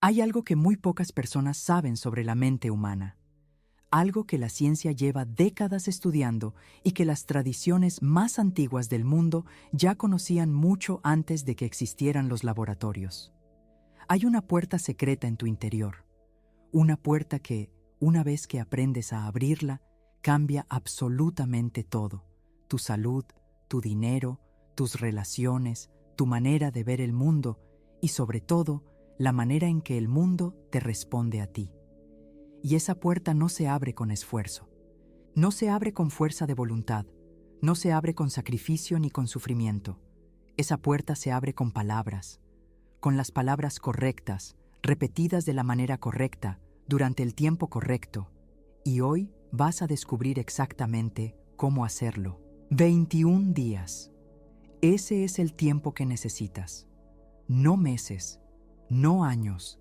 Hay algo que muy pocas personas saben sobre la mente humana, algo que la ciencia lleva décadas estudiando y que las tradiciones más antiguas del mundo ya conocían mucho antes de que existieran los laboratorios. Hay una puerta secreta en tu interior, una puerta que, una vez que aprendes a abrirla, cambia absolutamente todo: tu salud, tu dinero, tus relaciones, tu manera de ver el mundo y, sobre todo, la manera en que el mundo te responde a ti. Y esa puerta no se abre con esfuerzo, no se abre con fuerza de voluntad, no se abre con sacrificio ni con sufrimiento. Esa puerta se abre con las palabras correctas, repetidas de la manera correcta, durante el tiempo correcto. Y hoy vas a descubrir exactamente cómo hacerlo. 21 días. Ese es el tiempo que necesitas. No meses, no años.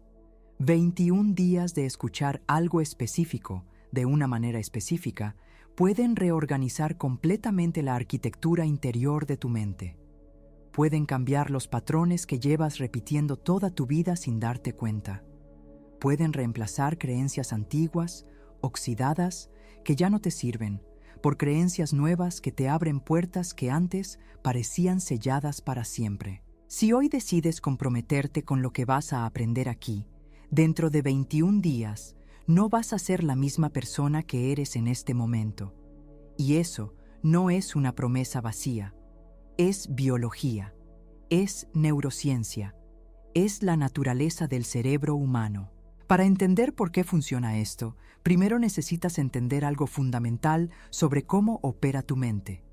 21 días de escuchar algo específico, de una manera específica, pueden reorganizar completamente la arquitectura interior de tu mente. Pueden cambiar los patrones que llevas repitiendo toda tu vida sin darte cuenta. Pueden reemplazar creencias antiguas, oxidadas, que ya no te sirven, por creencias nuevas que te abren puertas que antes parecían selladas para siempre. Si hoy decides comprometerte con lo que vas a aprender aquí, dentro de 21 días no vas a ser la misma persona que eres en este momento. Y eso no es una promesa vacía. Es biología, es neurociencia, es la naturaleza del cerebro humano. Para entender por qué funciona esto, primero necesitas entender algo fundamental sobre cómo opera tu mente.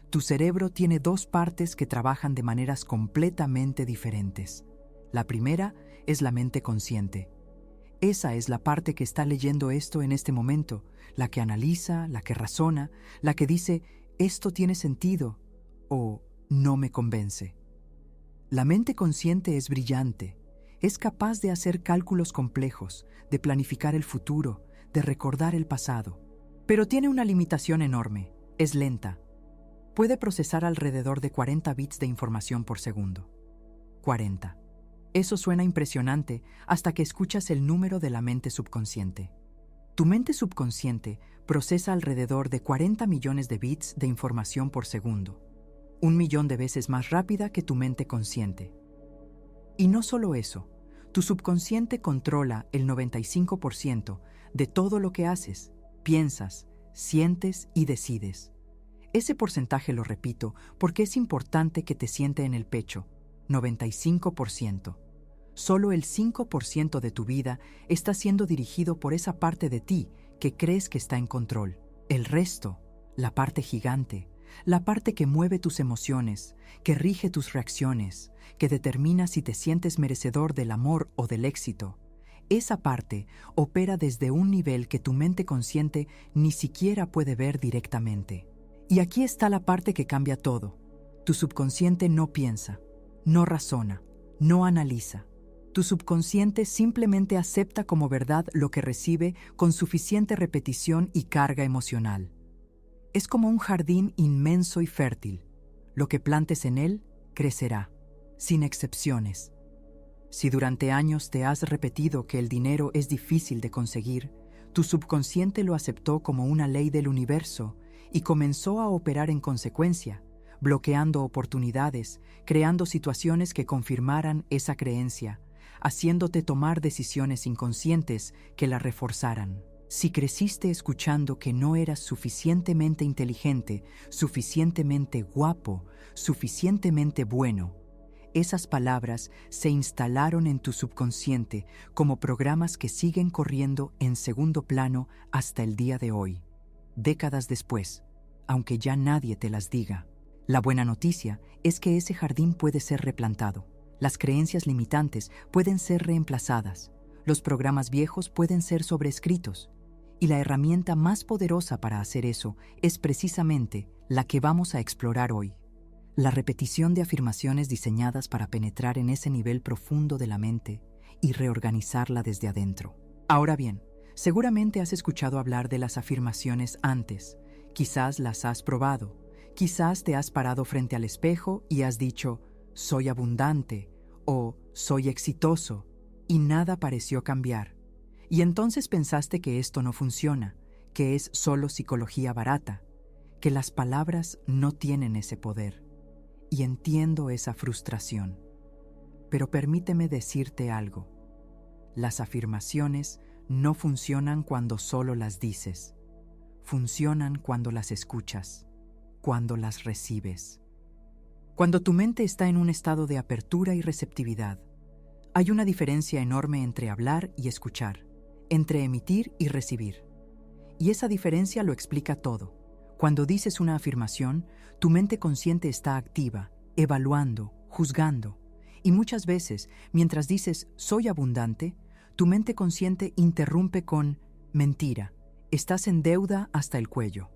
Tu cerebro tiene dos partes que trabajan de maneras completamente diferentes. La primera es la mente consciente. Esa es la parte que está leyendo esto en este momento, la que analiza, la que razona, la que dice, esto tiene sentido, o no me convence. La mente consciente es brillante, es capaz de hacer cálculos complejos, de planificar el futuro, de recordar el pasado. Pero tiene una limitación enorme, es lenta. Puede procesar alrededor de 40 bits de información por segundo. 40. Eso suena impresionante hasta que escuchas el número de la mente subconsciente. Tu mente subconsciente procesa alrededor de 40 millones de bits de información por segundo, 1 millón de veces más rápida que tu mente consciente. Y no solo eso, tu subconsciente controla el 95% de todo lo que haces, piensas, sientes y decides. Ese porcentaje lo repito porque es importante que te siente en el pecho: 95%. Solo el 5% de tu vida está siendo dirigido por esa parte de ti que crees que está en control. El resto, la parte gigante, la parte que mueve tus emociones, que rige tus reacciones, que determina si te sientes merecedor del amor o del éxito, esa parte opera desde un nivel que tu mente consciente ni siquiera puede ver directamente. Y aquí está la parte que cambia todo. Tu subconsciente no piensa, no razona, no analiza. Tu subconsciente simplemente acepta como verdad lo que recibe con suficiente repetición y carga emocional. Es como un jardín inmenso y fértil. Lo que plantes en él, crecerá, sin excepciones. Si durante años te has repetido que el dinero es difícil de conseguir, tu subconsciente lo aceptó como una ley del universo y comenzó a operar en consecuencia, bloqueando oportunidades, creando situaciones que confirmaran esa creencia, haciéndote tomar decisiones inconscientes que la reforzaran. Si creciste escuchando que no eras suficientemente inteligente, suficientemente guapo, suficientemente bueno, esas palabras se instalaron en tu subconsciente como programas que siguen corriendo en segundo plano hasta el día de hoy, décadas después, aunque ya nadie te las diga. La buena noticia es que ese jardín puede ser replantado. Las creencias limitantes pueden ser reemplazadas. Los programas viejos pueden ser sobreescritos. Y la herramienta más poderosa para hacer eso es precisamente la que vamos a explorar hoy: la repetición de afirmaciones diseñadas para penetrar en ese nivel profundo de la mente y reorganizarla desde adentro. Ahora bien, seguramente has escuchado hablar de las afirmaciones antes. Quizás las has probado. Quizás te has parado frente al espejo y has dicho, soy abundante o soy exitoso, y nada pareció cambiar. Y entonces pensaste que esto no funciona, que es solo psicología barata, que las palabras no tienen ese poder. Y entiendo esa frustración. Pero permíteme decirte algo. Las afirmaciones no funcionan cuando solo las dices. Funcionan cuando las escuchas, cuando las recibes. Cuando tu mente está en un estado de apertura y receptividad, hay una diferencia enorme entre hablar y escuchar, entre emitir y recibir. Y esa diferencia lo explica todo. Cuando dices una afirmación, tu mente consciente está activa, evaluando, juzgando. Y muchas veces, mientras dices «soy abundante», tu mente consciente interrumpe con «mentira, estás en deuda hasta el cuello».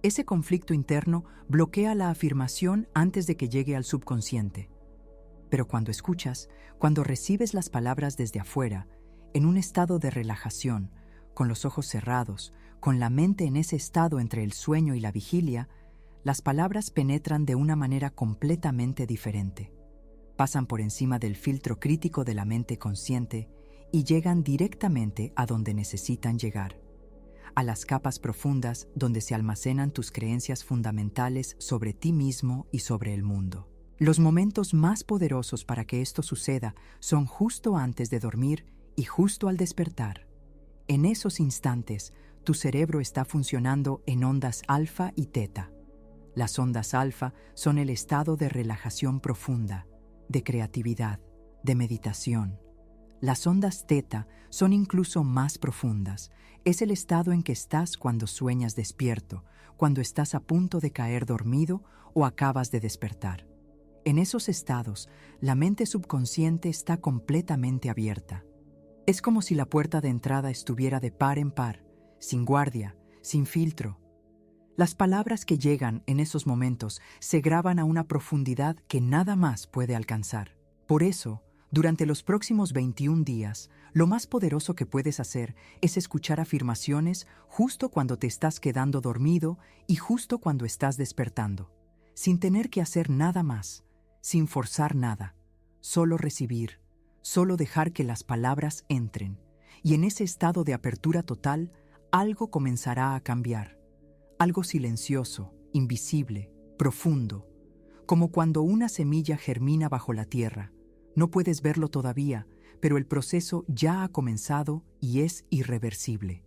Ese conflicto interno bloquea la afirmación antes de que llegue al subconsciente. Pero cuando escuchas, cuando recibes las palabras desde afuera, en un estado de relajación, con los ojos cerrados, con la mente en ese estado entre el sueño y la vigilia, las palabras penetran de una manera completamente diferente. Pasan por encima del filtro crítico de la mente consciente y llegan directamente a donde necesitan llegar, a las capas profundas donde se almacenan tus creencias fundamentales sobre ti mismo y sobre el mundo. Los momentos más poderosos para que esto suceda son justo antes de dormir y justo al despertar. En esos instantes, tu cerebro está funcionando en ondas alfa y teta. Las ondas alfa son el estado de relajación profunda, de creatividad, de meditación. Las ondas teta son incluso más profundas. Es el estado en que estás cuando sueñas despierto, cuando estás a punto de caer dormido o acabas de despertar. En esos estados, la mente subconsciente está completamente abierta. Es como si la puerta de entrada estuviera de par en par, sin guardia, sin filtro. Las palabras que llegan en esos momentos se graban a una profundidad que nada más puede alcanzar. Por eso, durante los próximos 21 días, lo más poderoso que puedes hacer es escuchar afirmaciones justo cuando te estás quedando dormido y justo cuando estás despertando, sin tener que hacer nada más, sin forzar nada, solo recibir, solo dejar que las palabras entren. Y en ese estado de apertura total, algo comenzará a cambiar. Algo silencioso, invisible, profundo, como cuando una semilla germina bajo la tierra. No puedes verlo todavía, pero el proceso ya ha comenzado y es irreversible.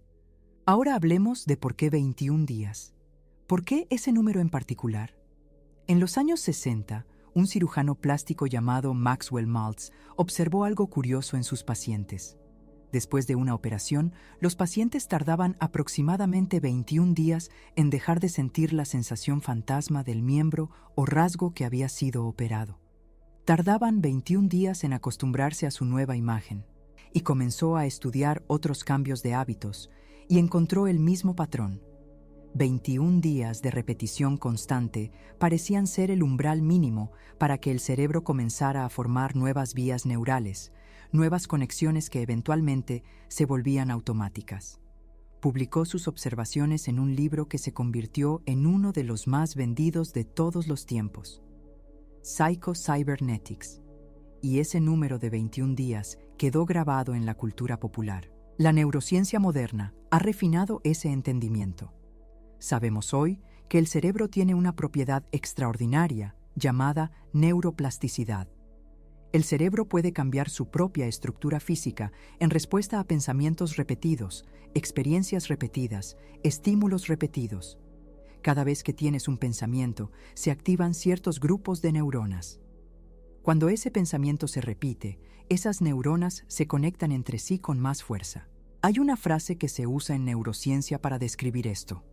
Ahora hablemos de por qué 21 días. ¿Por qué ese número en particular? En los años 60, un cirujano plástico llamado Maxwell Maltz observó algo curioso en sus pacientes. Después de una operación, los pacientes tardaban aproximadamente 21 días en dejar de sentir la sensación fantasma del miembro o rasgo que había sido operado. Tardaban 21 días en acostumbrarse a su nueva imagen, y comenzó a estudiar otros cambios de hábitos, y encontró el mismo patrón. 21 días de repetición constante parecían ser el umbral mínimo para que el cerebro comenzara a formar nuevas vías neurales, nuevas conexiones que eventualmente se volvían automáticas. Publicó sus observaciones en un libro que se convirtió en uno de los más vendidos de todos los tiempos, Psycho-Cybernetics, y ese número de 21 días quedó grabado en la cultura popular. La neurociencia moderna ha refinado ese entendimiento. Sabemos hoy que el cerebro tiene una propiedad extraordinaria llamada neuroplasticidad. El cerebro puede cambiar su propia estructura física en respuesta a pensamientos repetidos, experiencias repetidas, estímulos repetidos. Cada vez que tienes un pensamiento, se activan ciertos grupos de neuronas. Cuando ese pensamiento se repite, esas neuronas se conectan entre sí con más fuerza. Hay una frase que se usa en neurociencia para describir esto.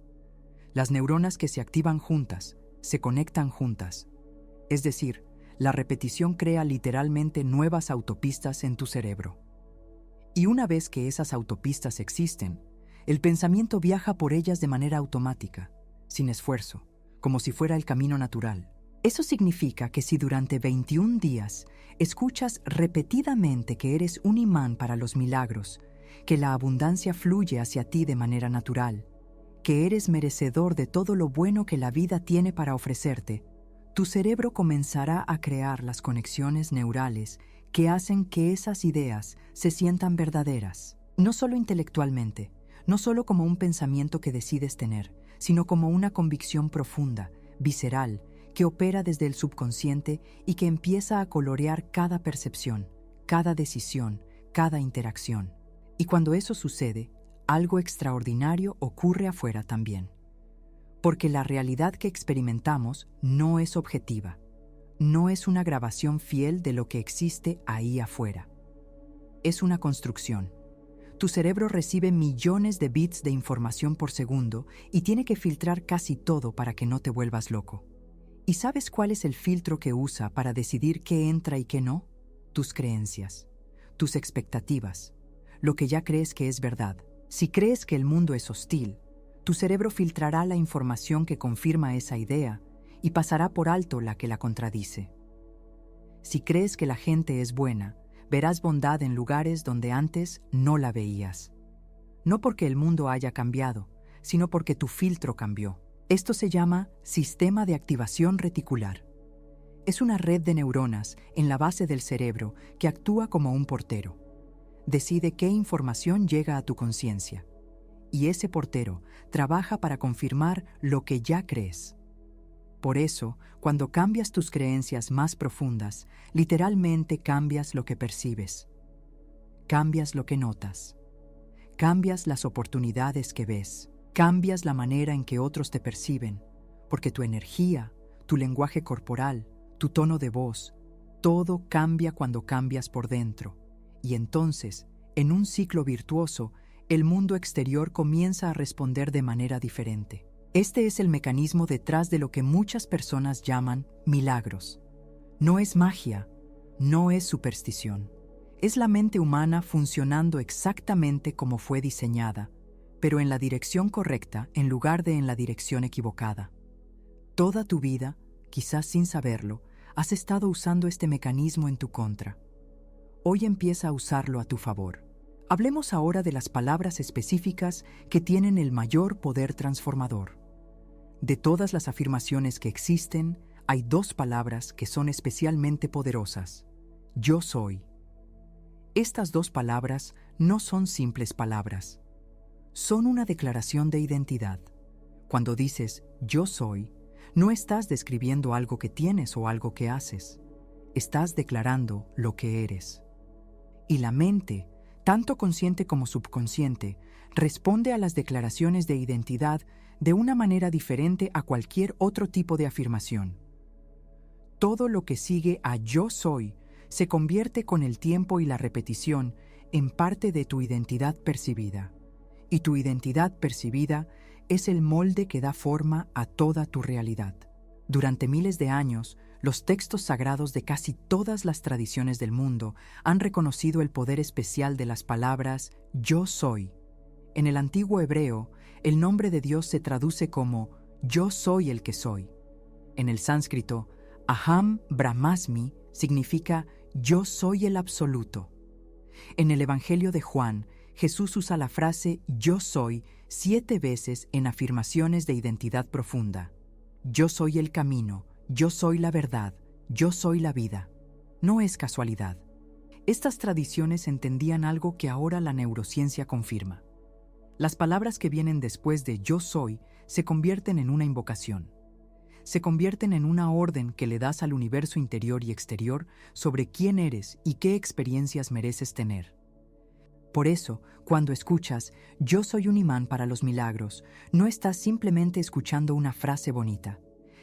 Las neuronas que se activan juntas, se conectan juntas. Es decir, la repetición crea literalmente nuevas autopistas en tu cerebro. Y una vez que esas autopistas existen, el pensamiento viaja por ellas de manera automática, sin esfuerzo, como si fuera el camino natural. Eso significa que si durante 21 días escuchas repetidamente que eres un imán para los milagros, que la abundancia fluye hacia ti de manera natural, que eres merecedor de todo lo bueno que la vida tiene para ofrecerte, tu cerebro comenzará a crear las conexiones neurales que hacen que esas ideas se sientan verdaderas, no solo intelectualmente, no solo como un pensamiento que decides tener, sino como una convicción profunda, visceral, que opera desde el subconsciente y que empieza a colorear cada percepción, cada decisión, cada interacción. Y cuando eso sucede, algo extraordinario ocurre afuera también. Porque la realidad que experimentamos no es objetiva, no es una grabación fiel de lo que existe ahí afuera. Es una construcción. Tu cerebro recibe millones de bits de información por segundo y tiene que filtrar casi todo para que no te vuelvas loco. ¿Y sabes cuál es el filtro que usa para decidir qué entra y qué no? Tus creencias, tus expectativas, lo que ya crees que es verdad. Si crees que el mundo es hostil, tu cerebro filtrará la información que confirma esa idea y pasará por alto la que la contradice. Si crees que la gente es buena, verás bondad en lugares donde antes no la veías. No porque el mundo haya cambiado, sino porque tu filtro cambió. Esto se llama sistema de activación reticular. Es una red de neuronas en la base del cerebro que actúa como un portero. Decide qué información llega a tu conciencia. Y ese portero trabaja para confirmar lo que ya crees. Por eso, cuando cambias tus creencias más profundas, literalmente cambias lo que percibes. Cambias lo que notas. Cambias las oportunidades que ves. Cambias la manera en que otros te perciben, porque tu energía, tu lenguaje corporal, tu tono de voz, todo cambia cuando cambias por dentro. Y entonces, en un ciclo virtuoso, el mundo exterior comienza a responder de manera diferente. Este es el mecanismo detrás de lo que muchas personas llaman milagros. No es magia, no es superstición. Es la mente humana funcionando exactamente como fue diseñada, pero en la dirección correcta en lugar de en la dirección equivocada. Toda tu vida, quizás sin saberlo, has estado usando este mecanismo en tu contra. Hoy empieza a usarlo a tu favor. Hablemos ahora de las palabras específicas que tienen el mayor poder transformador. De todas las afirmaciones que existen, hay 2 palabras que son especialmente poderosas. Yo soy. Estas 2 palabras no son simples palabras. Son una declaración de identidad. Cuando dices yo soy, no estás describiendo algo que tienes o algo que haces. Estás declarando lo que eres. Y la mente, tanto consciente como subconsciente, responde a las declaraciones de identidad de una manera diferente a cualquier otro tipo de afirmación. Todo lo que sigue a yo soy se convierte con el tiempo y la repetición en parte de tu identidad percibida. Y tu identidad percibida es el molde que da forma a toda tu realidad. Durante miles de años, los textos sagrados de casi todas las tradiciones del mundo han reconocido el poder especial de las palabras yo soy. En el antiguo hebreo, el nombre de Dios se traduce como yo soy el que soy. En el sánscrito, Aham Brahmasmi significa yo soy el absoluto. En el Evangelio de Juan, Jesús usa la frase yo soy 7 veces en afirmaciones de identidad profunda. Yo soy el camino, yo soy la verdad, yo soy la vida. No es casualidad. Estas tradiciones entendían algo que ahora la neurociencia confirma. Las palabras que vienen después de yo soy se convierten en una invocación. Se convierten en una orden que le das al universo interior y exterior sobre quién eres y qué experiencias mereces tener. Por eso, cuando escuchas yo soy un imán para los milagros, no estás simplemente escuchando una frase bonita.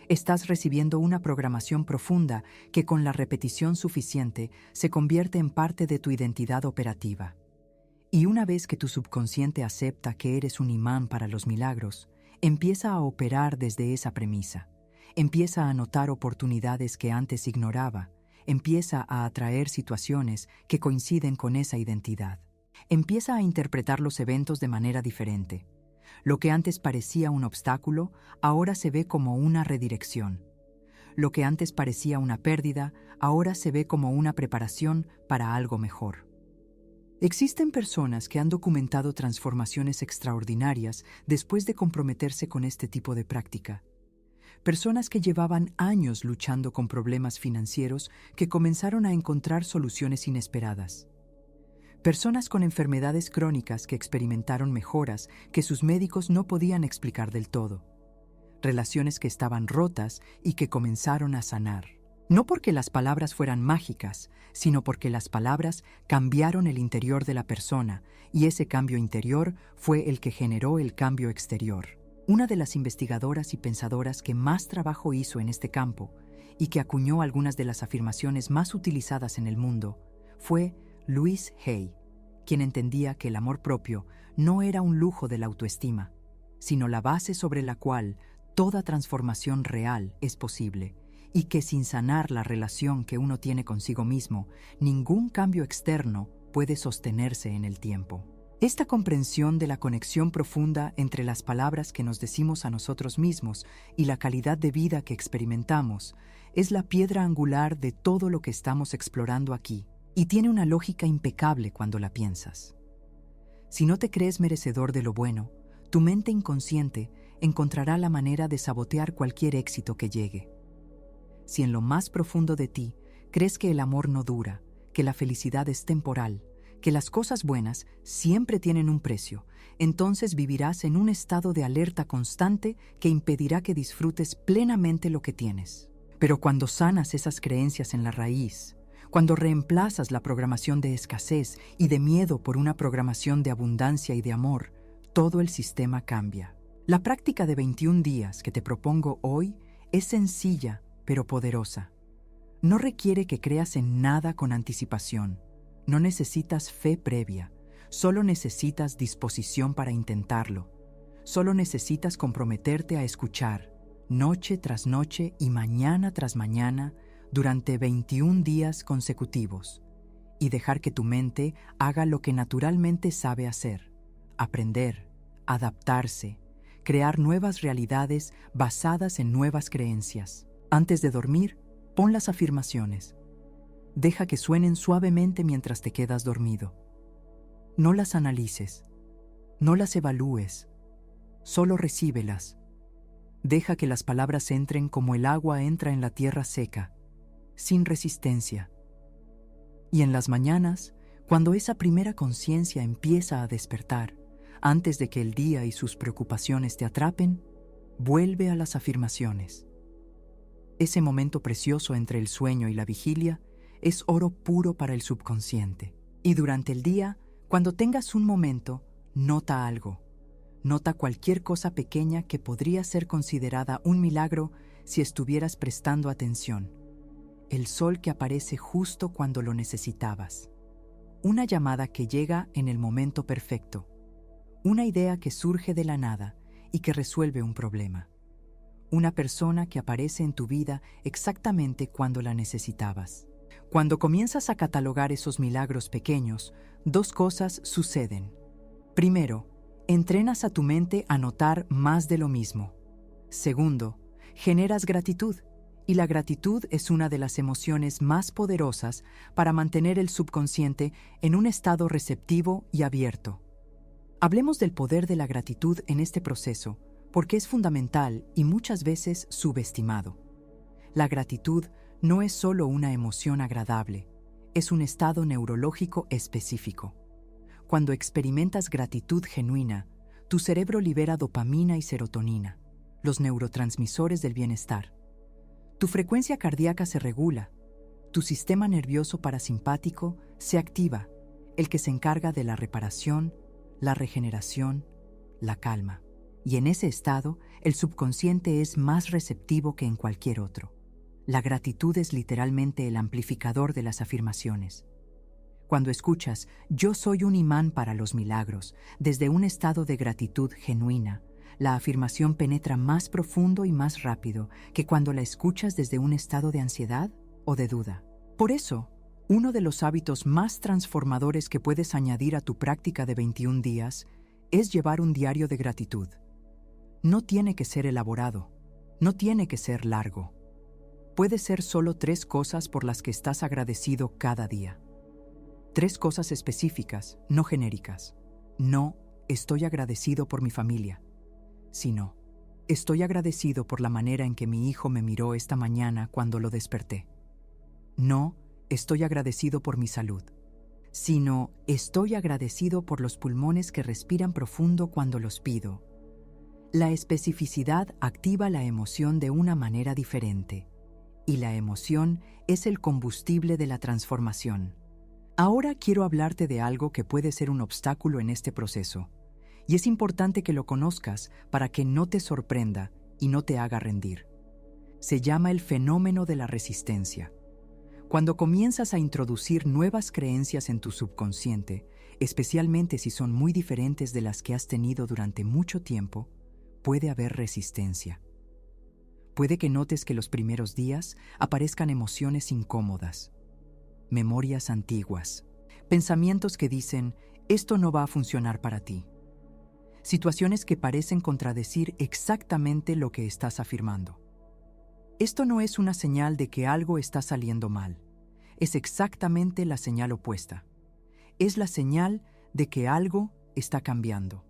Estás recibiendo una programación profunda que con la repetición suficiente se convierte en parte de tu identidad operativa. Y una vez que tu subconsciente acepta que eres un imán para los milagros, empieza a operar desde esa premisa. Empieza a notar oportunidades que antes ignoraba. Empieza a atraer situaciones que coinciden con esa identidad. Empieza a interpretar los eventos de manera diferente. Lo que antes parecía un obstáculo, ahora se ve como una redirección. Lo que antes parecía una pérdida, ahora se ve como una preparación para algo mejor. Existen personas que han documentado transformaciones extraordinarias después de comprometerse con este tipo de práctica. Personas que llevaban años luchando con problemas financieros que comenzaron a encontrar soluciones inesperadas. Personas con enfermedades crónicas que experimentaron mejoras que sus médicos no podían explicar del todo. Relaciones que estaban rotas y que comenzaron a sanar. No porque las palabras fueran mágicas, sino porque las palabras cambiaron el interior de la persona, y ese cambio interior fue el que generó el cambio exterior. Una de las investigadoras y pensadoras que más trabajo hizo en este campo y que acuñó algunas de las afirmaciones más utilizadas en el mundo fue Louise Hay, quien entendía que el amor propio no era un lujo de la autoestima, sino la base sobre la cual toda transformación real es posible, y que sin sanar la relación que uno tiene consigo mismo, ningún cambio externo puede sostenerse en el tiempo. Esta comprensión de la conexión profunda entre las palabras que nos decimos a nosotros mismos y la calidad de vida que experimentamos es la piedra angular de todo lo que estamos explorando aquí, y tiene una lógica impecable cuando la piensas. Si no te crees merecedor de lo bueno, tu mente inconsciente encontrará la manera de sabotear cualquier éxito que llegue. Si en lo más profundo de ti crees que el amor no dura, que la felicidad es temporal, que las cosas buenas siempre tienen un precio, entonces vivirás en un estado de alerta constante que impedirá que disfrutes plenamente lo que tienes. Pero cuando sanas esas creencias en la raíz, cuando reemplazas la programación de escasez y de miedo por una programación de abundancia y de amor, todo el sistema cambia. La práctica de 21 días que te propongo hoy es sencilla, pero poderosa. No requiere que creas en nada con anticipación. No necesitas fe previa. Solo necesitas disposición para intentarlo. Solo necesitas comprometerte a escuchar, noche tras noche y mañana tras mañana, durante 21 días consecutivos, y dejar que tu mente haga lo que naturalmente sabe hacer: aprender, adaptarse, crear nuevas realidades basadas en nuevas creencias. Antes de dormir, pon las afirmaciones. Deja que suenen suavemente mientras te quedas dormido. No las analices, no las evalúes, solo recíbelas. Deja que las palabras entren como el agua entra en la tierra seca, sin resistencia. Y en las mañanas, cuando esa primera conciencia empieza a despertar, antes de que el día y sus preocupaciones te atrapen, vuelve a las afirmaciones. Ese momento precioso entre el sueño y la vigilia es oro puro para el subconsciente. Y durante el día, cuando tengas un momento, nota algo. Nota cualquier cosa pequeña que podría ser considerada un milagro si estuvieras prestando atención. El sol que aparece justo cuando lo necesitabas. Una llamada que llega en el momento perfecto. Una idea que surge de la nada y que resuelve un problema. Una persona que aparece en tu vida exactamente cuando la necesitabas. Cuando comienzas a catalogar esos milagros pequeños, dos cosas suceden. Primero, entrenas a tu mente a notar más de lo mismo. Segundo, generas gratitud, y la gratitud es una de las emociones más poderosas para mantener el subconsciente en un estado receptivo y abierto. Hablemos del poder de la gratitud en este proceso, porque es fundamental y muchas veces subestimado. La gratitud no es solo una emoción agradable, es un estado neurológico específico. Cuando experimentas gratitud genuina, tu cerebro libera dopamina y serotonina, los neurotransmisores del bienestar. Tu frecuencia cardíaca se regula, tu sistema nervioso parasimpático se activa, el que se encarga de la reparación, la regeneración, la calma. Y en ese estado, el subconsciente es más receptivo que en cualquier otro. La gratitud es literalmente el amplificador de las afirmaciones. Cuando escuchas "yo soy un imán para los milagros", desde un estado de gratitud genuina, la afirmación penetra más profundo y más rápido que cuando la escuchas desde un estado de ansiedad o de duda. Por eso, uno de los hábitos más transformadores que puedes añadir a tu práctica de 21 días es llevar un diario de gratitud. No tiene que ser elaborado, no tiene que ser largo. Puede ser solo 3 cosas por las que estás agradecido cada día. 3 cosas específicas, no genéricas. No, estoy agradecido por mi familia, sino, Estoy agradecido por la manera en que mi hijo me miró esta mañana cuando lo desperté. No, estoy agradecido por mi salud, sino estoy agradecido por los pulmones que respiran profundo cuando los pido. La especificidad activa la emoción de una manera diferente, y la emoción es el combustible de la transformación. Ahora quiero hablarte de algo que puede ser un obstáculo en este proceso, y es importante que lo conozcas para que no te sorprenda y no te haga rendir. Se llama el fenómeno de la resistencia. Cuando comienzas a introducir nuevas creencias en tu subconsciente, especialmente si son muy diferentes de las que has tenido durante mucho tiempo, puede haber resistencia. Puede que notes que los primeros días aparezcan emociones incómodas, memorias antiguas, pensamientos que dicen, esto no va a funcionar para ti. Situaciones que parecen contradecir exactamente lo que estás afirmando. Esto no es una señal de que algo está saliendo mal. Es exactamente la señal opuesta. Es la señal de que algo está cambiando.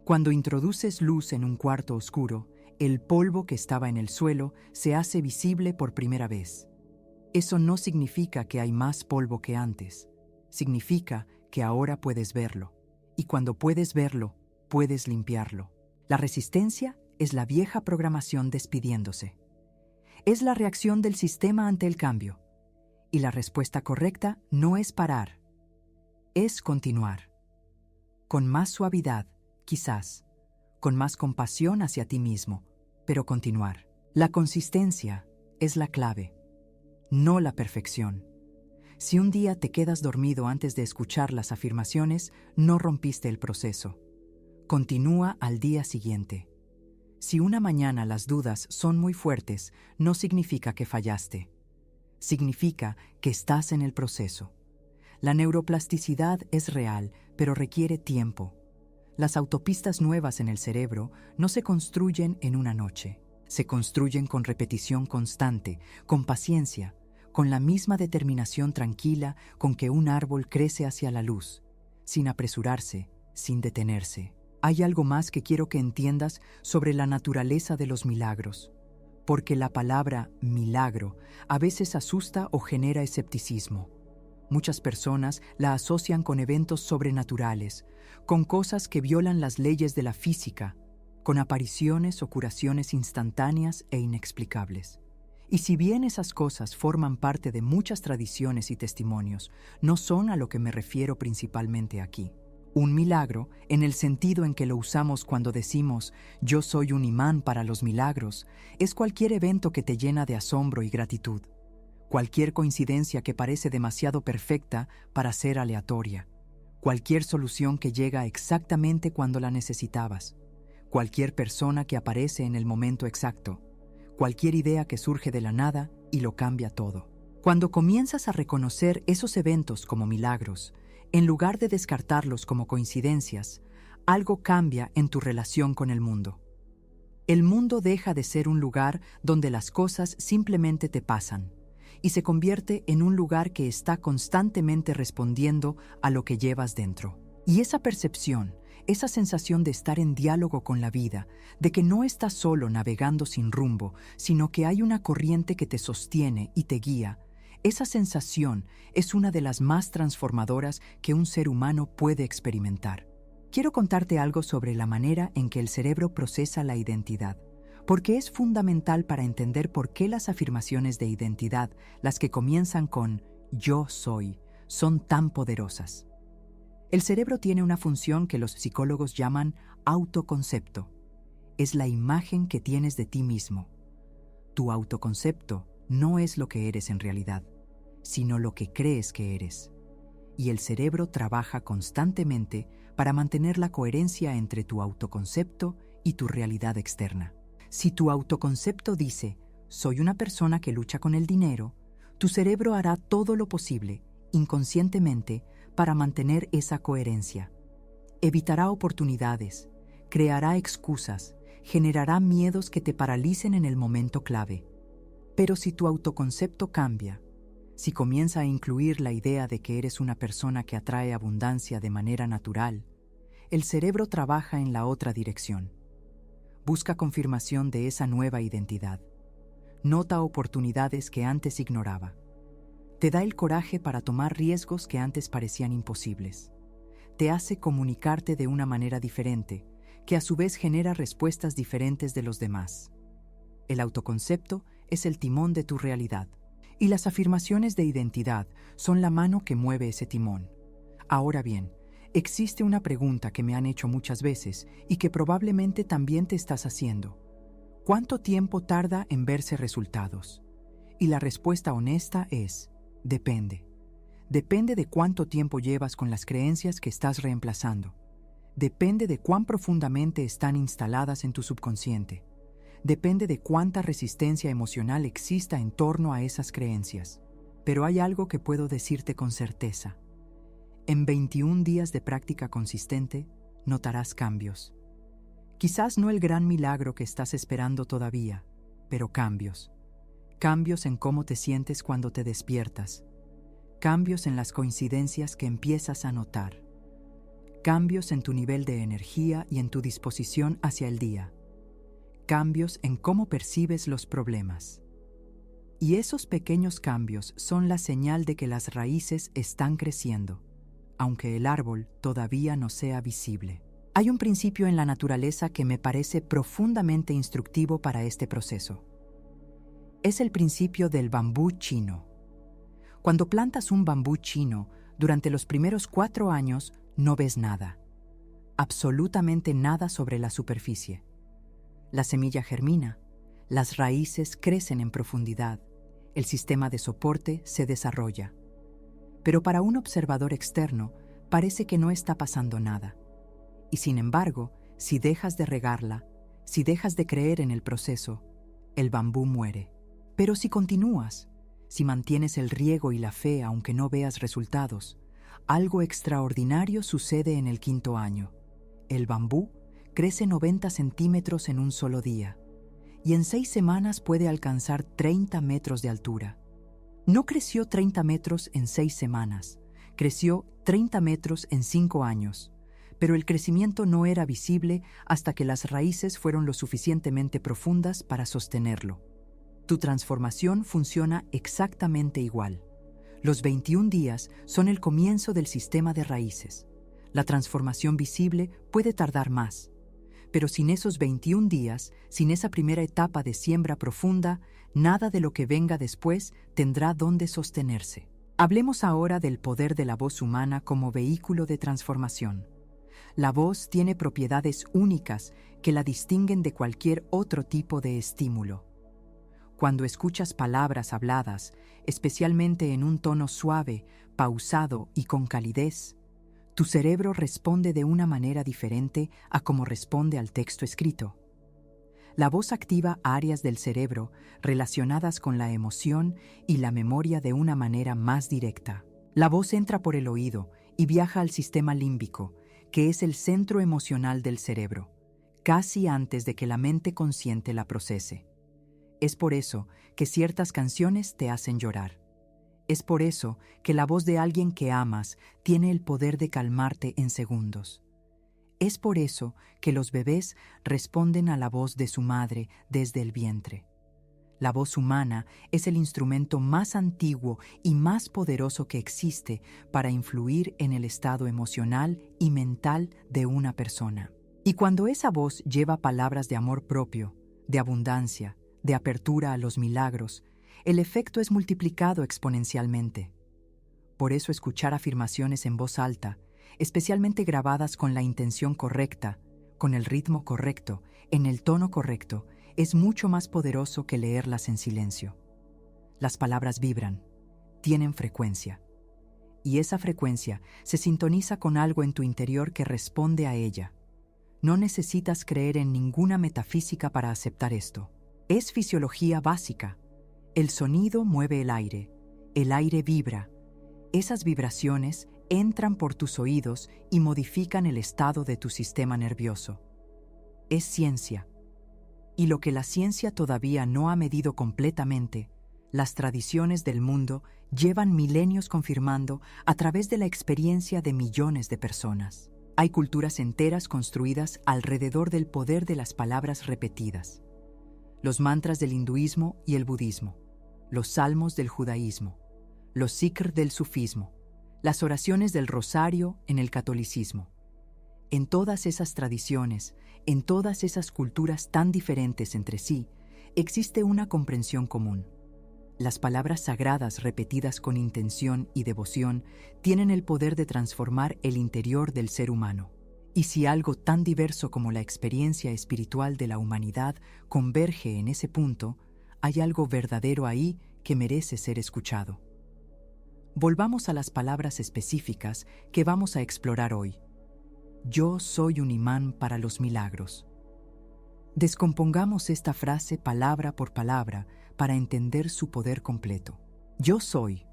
Cuando introduces luz en un cuarto oscuro, el polvo que estaba en el suelo se hace visible por primera vez. Eso no significa que hay más polvo que antes. Significa que ahora puedes verlo. Y cuando puedes verlo, puedes limpiarlo. La resistencia es la vieja programación despidiéndose. Es la reacción del sistema ante el cambio. Y la respuesta correcta no es parar, es continuar. Con más suavidad, quizás, con más compasión hacia ti mismo, pero continuar. La consistencia es la clave, no la perfección. Si un día te quedas dormido antes de escuchar las afirmaciones, no rompiste el proceso. Continúa al día siguiente. Si una mañana las dudas son muy fuertes, no significa que fallaste. Significa que estás en el proceso. La neuroplasticidad es real, pero requiere tiempo. Las autopistas nuevas en el cerebro no se construyen en una noche. Se construyen con repetición constante, con paciencia, con la misma determinación tranquila con que un árbol crece hacia la luz, sin apresurarse, sin detenerse. Hay algo más que quiero que entiendas sobre la naturaleza de los milagros, porque la palabra milagro a veces asusta o genera escepticismo. Muchas personas la asocian con eventos sobrenaturales, con cosas que violan las leyes de la física, con apariciones o curaciones instantáneas e inexplicables. Y si bien esas cosas forman parte de muchas tradiciones y testimonios, no son a lo que me refiero principalmente aquí. Un milagro, en el sentido en que lo usamos cuando decimos «yo soy un imán para los milagros», es cualquier evento que te llena de asombro y gratitud. Cualquier coincidencia que parece demasiado perfecta para ser aleatoria. Cualquier solución que llega exactamente cuando la necesitabas. Cualquier persona que aparece en el momento exacto. Cualquier idea que surge de la nada y lo cambia todo. Cuando comienzas a reconocer esos eventos como milagros, en lugar de descartarlos como coincidencias, algo cambia en tu relación con el mundo. El mundo deja de ser un lugar donde las cosas simplemente te pasan y se convierte en un lugar que está constantemente respondiendo a lo que llevas dentro. Y esa percepción, esa sensación de estar en diálogo con la vida, de que no estás solo navegando sin rumbo, sino que hay una corriente que te sostiene y te guía, esa sensación es una de las más transformadoras que un ser humano puede experimentar. Quiero contarte algo sobre la manera en que el cerebro procesa la identidad, porque es fundamental para entender por qué las afirmaciones de identidad, las que comienzan con «yo soy», son tan poderosas. El cerebro tiene una función que los psicólogos llaman autoconcepto. Es la imagen que tienes de ti mismo. Tu autoconcepto no es lo que eres en realidad, sino lo que crees que eres. Y el cerebro trabaja constantemente para mantener la coherencia entre tu autoconcepto y tu realidad externa. Si tu autoconcepto dice, soy una persona que lucha con el dinero, tu cerebro hará todo lo posible, inconscientemente, para mantener esa coherencia. Evitará oportunidades, creará excusas, generará miedos que te paralicen en el momento clave. Pero si tu autoconcepto cambia, si comienza a incluir la idea de que eres una persona que atrae abundancia de manera natural, el cerebro trabaja en la otra dirección. Busca confirmación de esa nueva identidad. Nota oportunidades que antes ignoraba. Te da el coraje para tomar riesgos que antes parecían imposibles. Te hace comunicarte de una manera diferente, que a su vez genera respuestas diferentes de los demás. El autoconcepto es el timón de tu realidad, y las afirmaciones de identidad son la mano que mueve ese timón. Ahora bien, existe una pregunta que me han hecho muchas veces y que probablemente también te estás haciendo. ¿Cuánto tiempo tarda en verse resultados? Y la respuesta honesta es: depende. Depende de cuánto tiempo llevas con las creencias que estás reemplazando. Depende de cuán profundamente están instaladas en tu subconsciente. Depende de cuánta resistencia emocional exista en torno a esas creencias. Pero hay algo que puedo decirte con certeza. En 21 días de práctica consistente, notarás cambios. Quizás no el gran milagro que estás esperando todavía, pero cambios. Cambios en cómo te sientes cuando te despiertas. Cambios en las coincidencias que empiezas a notar. Cambios en tu nivel de energía y en tu disposición hacia el día. Cambios en cómo percibes los problemas. Y esos pequeños cambios son la señal de que las raíces están creciendo, aunque el árbol todavía no sea visible. Hay un principio en la naturaleza que me parece profundamente instructivo para este proceso. Es el principio del bambú chino. Cuando plantas un bambú chino, durante los primeros 4 años no ves nada, absolutamente nada sobre la superficie. La semilla germina, las raíces crecen en profundidad, el sistema de soporte se desarrolla. Pero para un observador externo parece que no está pasando nada. Y sin embargo, si dejas de regarla, si dejas de creer en el proceso, el bambú muere. Pero si continúas, si mantienes el riego y la fe aunque no veas resultados, algo extraordinario sucede en el 5.º año. El bambú crece 90 centímetros en un solo día, y en 6 semanas puede alcanzar 30 metros de altura. No creció 30 metros en 6 semanas, creció 30 metros en 5 años, pero el crecimiento no era visible hasta que las raíces fueron lo suficientemente profundas para sostenerlo. Tu transformación funciona exactamente igual. Los 21 días son el comienzo del sistema de raíces. La transformación visible puede tardar más, pero sin esos 21 días, sin esa primera etapa de siembra profunda, nada de lo que venga después tendrá dónde sostenerse. Hablemos ahora del poder de la voz humana como vehículo de transformación. La voz tiene propiedades únicas que la distinguen de cualquier otro tipo de estímulo. Cuando escuchas palabras habladas, especialmente en un tono suave, pausado y con calidez, tu cerebro responde de una manera diferente a como responde al texto escrito. La voz activa áreas del cerebro relacionadas con la emoción y la memoria de una manera más directa. La voz entra por el oído y viaja al sistema límbico, que es el centro emocional del cerebro, casi antes de que la mente consciente la procese. Es por eso que ciertas canciones te hacen llorar. Es por eso que la voz de alguien que amas tiene el poder de calmarte en segundos. Es por eso que los bebés responden a la voz de su madre desde el vientre. La voz humana es el instrumento más antiguo y más poderoso que existe para influir en el estado emocional y mental de una persona. Y cuando esa voz lleva palabras de amor propio, de abundancia, de apertura a los milagros, el efecto es multiplicado exponencialmente. Por eso escuchar afirmaciones en voz alta, especialmente grabadas con la intención correcta, con el ritmo correcto, en el tono correcto, es mucho más poderoso que leerlas en silencio. Las palabras vibran, tienen frecuencia, y esa frecuencia se sintoniza con algo en tu interior que responde a ella. No necesitas creer en ninguna metafísica para aceptar esto. Es fisiología básica. El sonido mueve el aire vibra. Esas vibraciones entran por tus oídos y modifican el estado de tu sistema nervioso. Es ciencia. Y lo que la ciencia todavía no ha medido completamente, las tradiciones del mundo llevan milenios confirmando a través de la experiencia de millones de personas. Hay culturas enteras construidas alrededor del poder de las palabras repetidas. Los mantras del hinduismo y el budismo, los salmos del judaísmo, los sikh del sufismo, las oraciones del rosario en el catolicismo. En todas esas tradiciones, en todas esas culturas tan diferentes entre sí, existe una comprensión común. Las palabras sagradas repetidas con intención y devoción tienen el poder de transformar el interior del ser humano. Y si algo tan diverso como la experiencia espiritual de la humanidad converge en ese punto, hay algo verdadero ahí que merece ser escuchado. Volvamos a las palabras específicas que vamos a explorar hoy. Yo soy un imán para los milagros. Descompongamos esta frase palabra por palabra para entender su poder completo. Yo soy.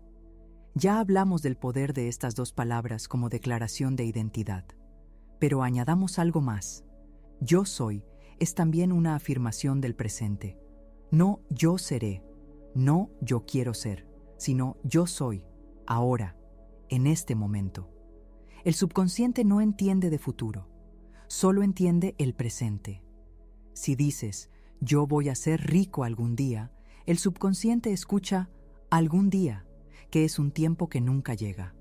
Ya hablamos del poder de estas dos palabras como declaración de identidad. Pero añadamos algo más. Yo soy es también una afirmación del presente. No yo seré, no yo quiero ser, sino yo soy, ahora, en este momento. El subconsciente no entiende de futuro, solo entiende el presente. Si dices, yo voy a ser rico algún día, el subconsciente escucha algún día, que es un tiempo que nunca llega.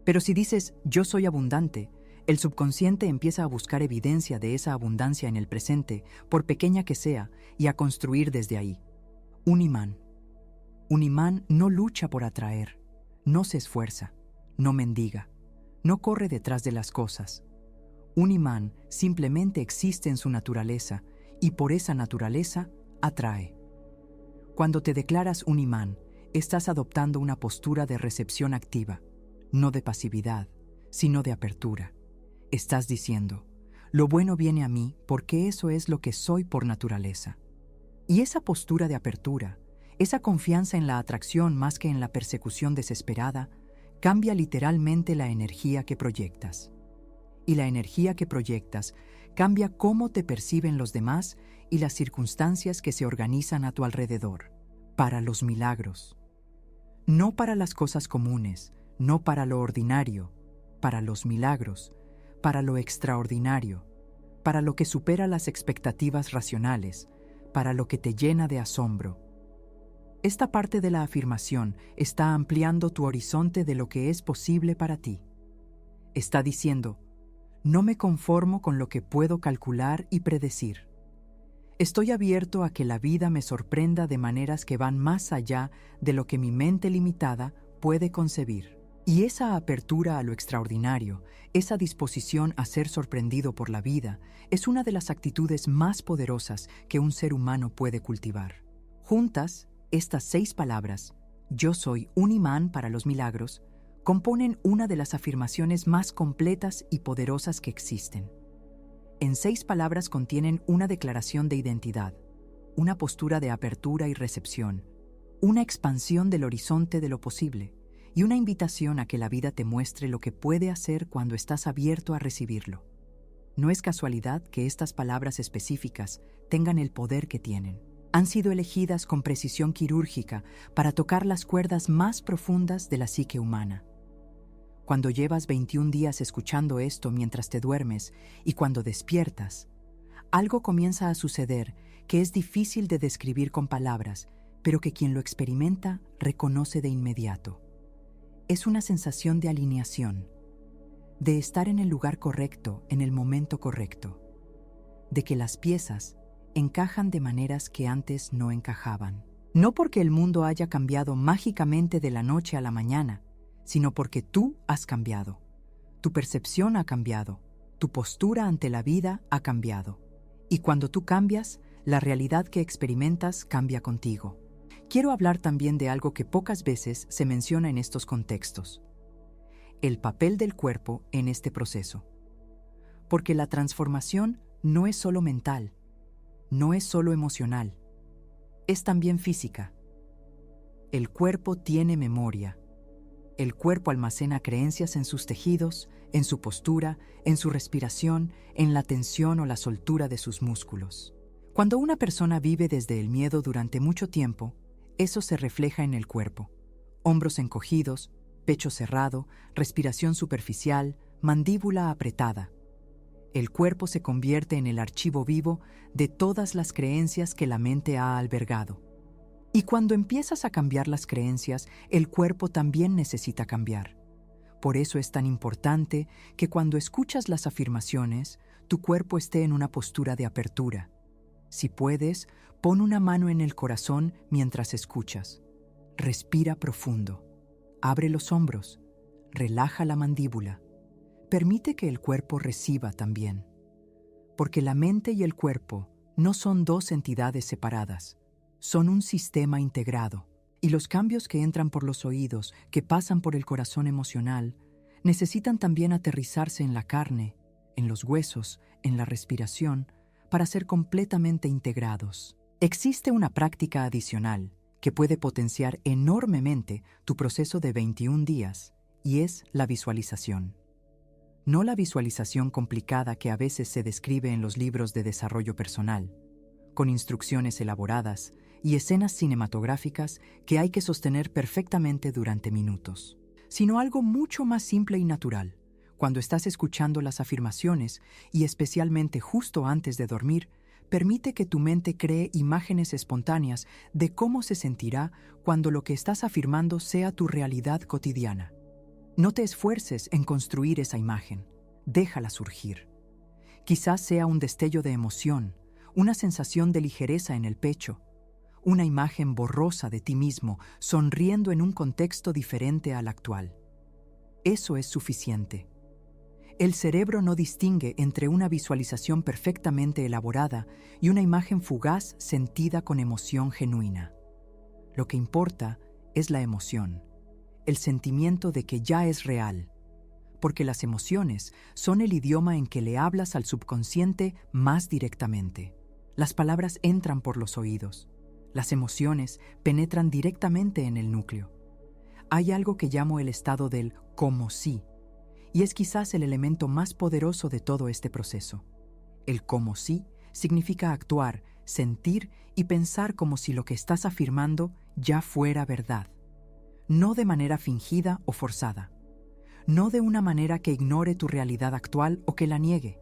Pero si dices, yo soy abundante, el subconsciente empieza a buscar evidencia de esa abundancia en el presente, por pequeña que sea, y a construir desde ahí. Un imán. Un imán no lucha por atraer, no se esfuerza, no mendiga, no corre detrás de las cosas. Un imán simplemente existe en su naturaleza y por esa naturaleza atrae. Cuando te declaras un imán, estás adoptando una postura de recepción activa, no de pasividad, sino de apertura. Estás diciendo, lo bueno viene a mí porque eso es lo que soy por naturaleza. Y esa postura de apertura, esa confianza en la atracción más que en la persecución desesperada, cambia literalmente la energía que proyectas. Y la energía que proyectas cambia cómo te perciben los demás y las circunstancias que se organizan a tu alrededor. Para los milagros. No para las cosas comunes, no para lo ordinario, para los milagros, para lo extraordinario, para lo que supera las expectativas racionales, para lo que te llena de asombro. Esta parte de la afirmación está ampliando tu horizonte de lo que es posible para ti. Está diciendo, no me conformo con lo que puedo calcular y predecir. Estoy abierto a que la vida me sorprenda de maneras que van más allá de lo que mi mente limitada puede concebir. Y esa apertura a lo extraordinario, esa disposición a ser sorprendido por la vida, es una de las actitudes más poderosas que un ser humano puede cultivar. Juntas, estas 6 palabras, yo soy un imán para los milagros, componen una de las afirmaciones más completas y poderosas que existen. En 6 palabras contienen una declaración de identidad, una postura de apertura y recepción, una expansión del horizonte de lo posible y una invitación a que la vida te muestre lo que puede hacer cuando estás abierto a recibirlo. No es casualidad que estas palabras específicas tengan el poder que tienen. Han sido elegidas con precisión quirúrgica para tocar las cuerdas más profundas de la psique humana. Cuando llevas 21 días escuchando esto mientras te duermes y cuando despiertas, algo comienza a suceder que es difícil de describir con palabras, pero que quien lo experimenta reconoce de inmediato. Es una sensación de alineación, de estar en el lugar correcto, en el momento correcto, de que las piezas encajan de maneras que antes no encajaban. No porque el mundo haya cambiado mágicamente de la noche a la mañana, sino porque tú has cambiado. Tu percepción ha cambiado, tu postura ante la vida ha cambiado. Y cuando tú cambias, la realidad que experimentas cambia contigo. Quiero hablar también de algo que pocas veces se menciona en estos contextos: el papel del cuerpo en este proceso. Porque la transformación no es solo mental, no es solo emocional, es también física. El cuerpo tiene memoria. El cuerpo almacena creencias en sus tejidos, en su postura, en su respiración, en la tensión o la soltura de sus músculos. Cuando una persona vive desde el miedo durante mucho tiempo, eso se refleja en el cuerpo. Hombros encogidos, pecho cerrado, respiración superficial, mandíbula apretada. El cuerpo se convierte en el archivo vivo de todas las creencias que la mente ha albergado. Y cuando empiezas a cambiar las creencias, el cuerpo también necesita cambiar. Por eso es tan importante que cuando escuchas las afirmaciones, tu cuerpo esté en una postura de apertura. Si puedes, pon una mano en el corazón mientras escuchas. Respira profundo. Abre los hombros. Relaja la mandíbula. Permite que el cuerpo reciba también. Porque la mente y el cuerpo no son dos entidades separadas. Son un sistema integrado. Y los cambios que entran por los oídos, que pasan por el corazón emocional, necesitan también aterrizarse en la carne, en los huesos, en la respiración, para ser completamente integrados. Existe una práctica adicional que puede potenciar enormemente tu proceso de 21 días, y es la visualización. No la visualización complicada que a veces se describe en los libros de desarrollo personal, con instrucciones elaboradas y escenas cinematográficas que hay que sostener perfectamente durante minutos, sino algo mucho más simple y natural. Cuando estás escuchando las afirmaciones, y especialmente justo antes de dormir, permite que tu mente cree imágenes espontáneas de cómo se sentirá cuando lo que estás afirmando sea tu realidad cotidiana. No te esfuerces en construir esa imagen, déjala surgir. Quizás sea un destello de emoción, una sensación de ligereza en el pecho, una imagen borrosa de ti mismo sonriendo en un contexto diferente al actual. Eso es suficiente. El cerebro no distingue entre una visualización perfectamente elaborada y una imagen fugaz sentida con emoción genuina. Lo que importa es la emoción, el sentimiento de que ya es real, porque las emociones son el idioma en que le hablas al subconsciente más directamente. Las palabras entran por los oídos. Las emociones penetran directamente en el núcleo. Hay algo que llamo el estado del como si, y es quizás el elemento más poderoso de todo este proceso. El como si significa actuar, sentir y pensar como si lo que estás afirmando ya fuera verdad. No de manera fingida o forzada. No de una manera que ignore tu realidad actual o que la niegue,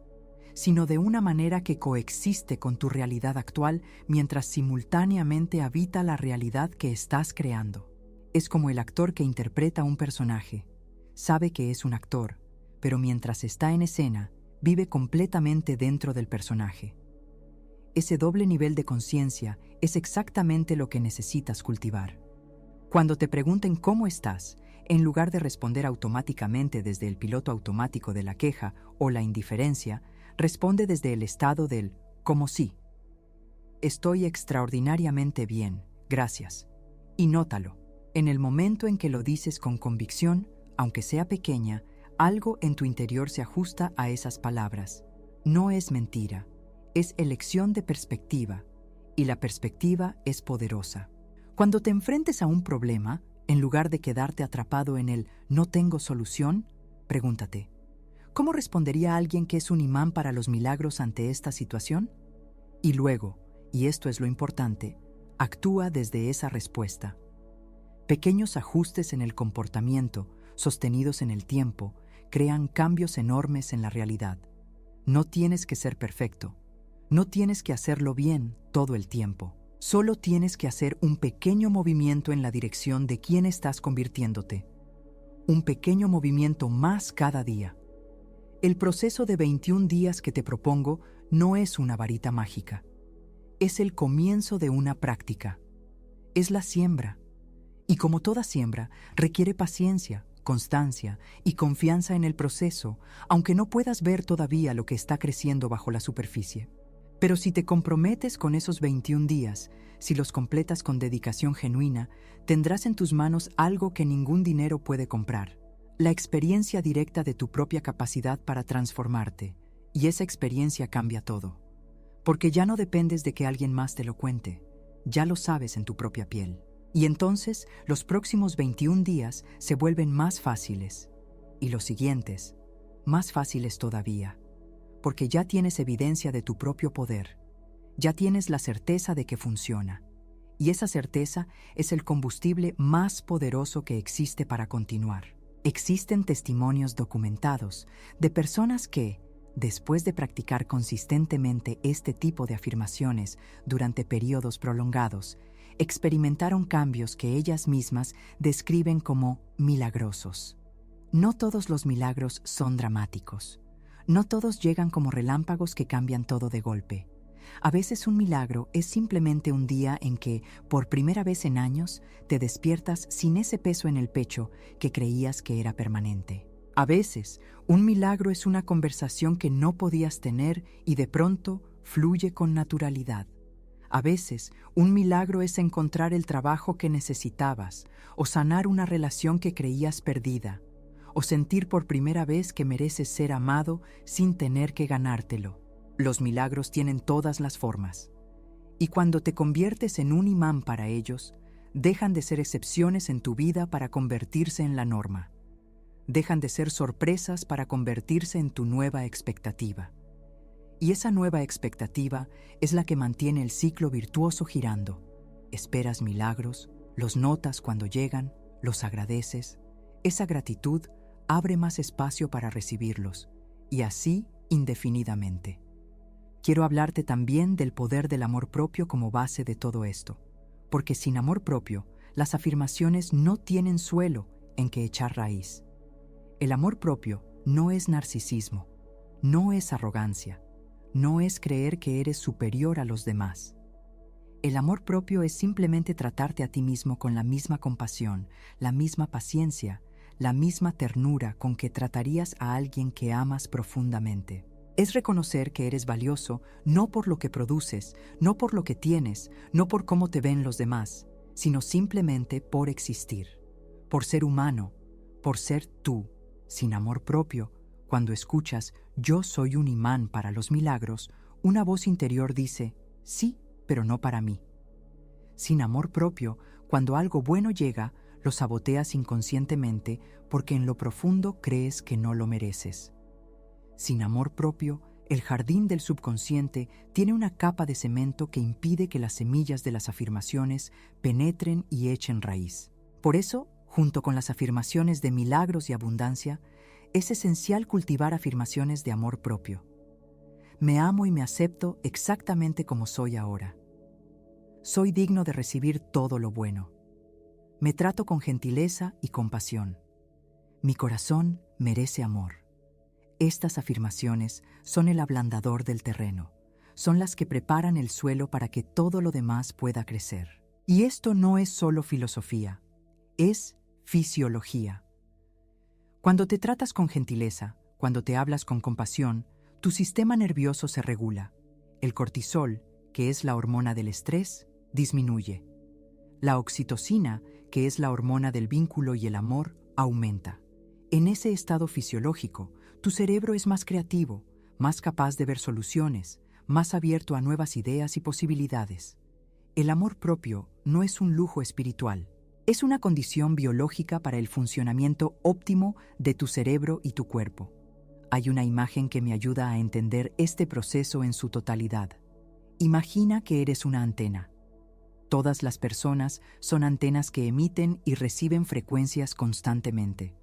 sino de una manera que coexiste con tu realidad actual mientras simultáneamente habita la realidad que estás creando. Es como el actor que interpreta a un personaje. Sabe que es un actor, pero mientras está en escena, vive completamente dentro del personaje. Ese doble nivel de conciencia es exactamente lo que necesitas cultivar. Cuando te pregunten cómo estás, en lugar de responder automáticamente desde el piloto automático de la queja o la indiferencia, responde desde el estado del como si. Estoy extraordinariamente bien, gracias. Y nótalo, en el momento en que lo dices con convicción, aunque sea pequeña, algo en tu interior se ajusta a esas palabras. No es mentira, es elección de perspectiva, y la perspectiva es poderosa. Cuando te enfrentes a un problema, en lugar de quedarte atrapado en el no tengo solución, pregúntate, ¿cómo respondería alguien que es un imán para los milagros ante esta situación? Y luego, y esto es lo importante, actúa desde esa respuesta. Pequeños ajustes en el comportamiento, sostenidos en el tiempo, crean cambios enormes en la realidad. No tienes que ser perfecto. No tienes que hacerlo bien todo el tiempo. Solo tienes que hacer un pequeño movimiento en la dirección de quién estás convirtiéndote. Un pequeño movimiento más cada día. El proceso de 21 días que te propongo no es una varita mágica. Es el comienzo de una práctica. Es la siembra. Y como toda siembra, requiere paciencia, constancia y confianza en el proceso, aunque no puedas ver todavía lo que está creciendo bajo la superficie. Pero si te comprometes con esos 21 días, si los completas con dedicación genuina, tendrás en tus manos algo que ningún dinero puede comprar. La experiencia directa de tu propia capacidad para transformarte, y esa experiencia cambia todo. Porque ya no dependes de que alguien más te lo cuente, ya lo sabes en tu propia piel. Y entonces los próximos 21 días se vuelven más fáciles, y los siguientes, más fáciles todavía. Porque ya tienes evidencia de tu propio poder, ya tienes la certeza de que funciona, y esa certeza es el combustible más poderoso que existe para continuar. Existen testimonios documentados de personas que, después de practicar consistentemente este tipo de afirmaciones durante periodos prolongados, experimentaron cambios que ellas mismas describen como milagrosos. No todos los milagros son dramáticos. No todos llegan como relámpagos que cambian todo de golpe. A veces un milagro es simplemente un día en que, por primera vez en años, te despiertas sin ese peso en el pecho que creías que era permanente. A veces, un milagro es una conversación que no podías tener y de pronto fluye con naturalidad. A veces, un milagro es encontrar el trabajo que necesitabas, o sanar una relación que creías perdida, o sentir por primera vez que mereces ser amado sin tener que ganártelo. Los milagros tienen todas las formas, y cuando te conviertes en un imán para ellos, dejan de ser excepciones en tu vida para convertirse en la norma. Dejan de ser sorpresas para convertirse en tu nueva expectativa. Y esa nueva expectativa es la que mantiene el ciclo virtuoso girando. Esperas milagros, los notas cuando llegan, los agradeces. Esa gratitud abre más espacio para recibirlos, y así indefinidamente. Quiero hablarte también del poder del amor propio como base de todo esto, porque sin amor propio, las afirmaciones no tienen suelo en que echar raíz. El amor propio no es narcisismo, no es arrogancia, no es creer que eres superior a los demás. El amor propio es simplemente tratarte a ti mismo con la misma compasión, la misma paciencia, la misma ternura con que tratarías a alguien que amas profundamente. Es reconocer que eres valioso no por lo que produces, no por lo que tienes, no por cómo te ven los demás, sino simplemente por existir, por ser humano, por ser tú. Sin amor propio, cuando escuchas «yo soy un imán para los milagros», una voz interior dice «sí, pero no para mí». Sin amor propio, cuando algo bueno llega, lo saboteas inconscientemente porque en lo profundo crees que no lo mereces. Sin amor propio, el jardín del subconsciente tiene una capa de cemento que impide que las semillas de las afirmaciones penetren y echen raíz. Por eso, junto con las afirmaciones de milagros y abundancia, es esencial cultivar afirmaciones de amor propio. Me amo y me acepto exactamente como soy ahora. Soy digno de recibir todo lo bueno. Me trato con gentileza y compasión. Mi corazón merece amor. Estas afirmaciones son el ablandador del terreno, son las que preparan el suelo para que todo lo demás pueda crecer. Y esto no es solo filosofía, es fisiología. Cuando te tratas con gentileza, cuando te hablas con compasión, tu sistema nervioso se regula. El cortisol, que es la hormona del estrés, disminuye. La oxitocina, que es la hormona del vínculo y el amor, aumenta. En ese estado fisiológico, tu cerebro es más creativo, más capaz de ver soluciones, más abierto a nuevas ideas y posibilidades. El amor propio no es un lujo espiritual, es una condición biológica para el funcionamiento óptimo de tu cerebro y tu cuerpo. Hay una imagen que me ayuda a entender este proceso en su totalidad. Imagina que eres una antena. Todas las personas son antenas que emiten y reciben frecuencias constantemente.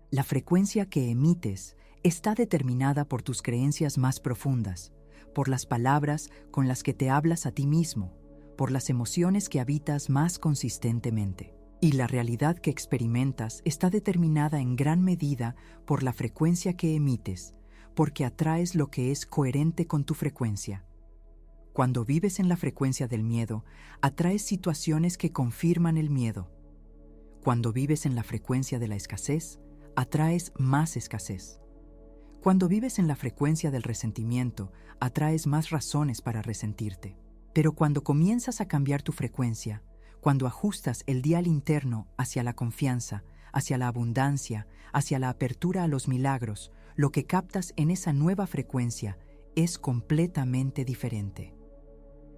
La frecuencia que emites está determinada por tus creencias más profundas, por las palabras con las que te hablas a ti mismo, por las emociones que habitas más consistentemente. Y la realidad que experimentas está determinada en gran medida por la frecuencia que emites, porque atraes lo que es coherente con tu frecuencia. Cuando vives en la frecuencia del miedo, atraes situaciones que confirman el miedo. Cuando vives en la frecuencia de la escasez, atraes más escasez. Cuando vives en la frecuencia del resentimiento, atraes más razones para resentirte. Pero cuando comienzas a cambiar tu frecuencia, cuando ajustas el dial interno hacia la confianza, hacia la abundancia, hacia la apertura a los milagros, lo que captas en esa nueva frecuencia es completamente diferente.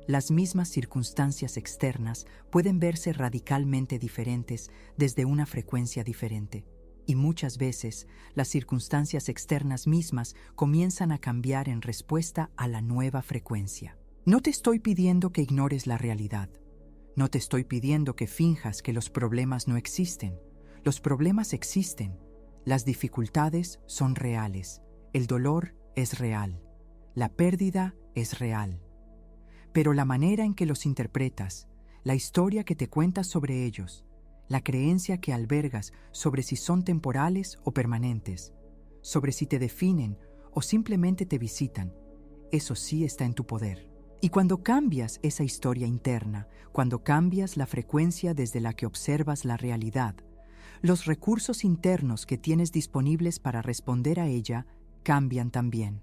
Las mismas circunstancias externas pueden verse radicalmente diferentes desde una frecuencia diferente. Y muchas veces, las circunstancias externas mismas comienzan a cambiar en respuesta a la nueva frecuencia. No te estoy pidiendo que ignores la realidad. No te estoy pidiendo que finjas que los problemas no existen. Los problemas existen. Las dificultades son reales, el dolor es real, la pérdida es real. Pero la manera en que los interpretas, la historia que te cuentas sobre ellos, la creencia que albergas sobre si son temporales o permanentes, sobre si te definen o simplemente te visitan, eso sí está en tu poder. Y cuando cambias esa historia interna, cuando cambias la frecuencia desde la que observas la realidad, los recursos internos que tienes disponibles para responder a ella cambian también.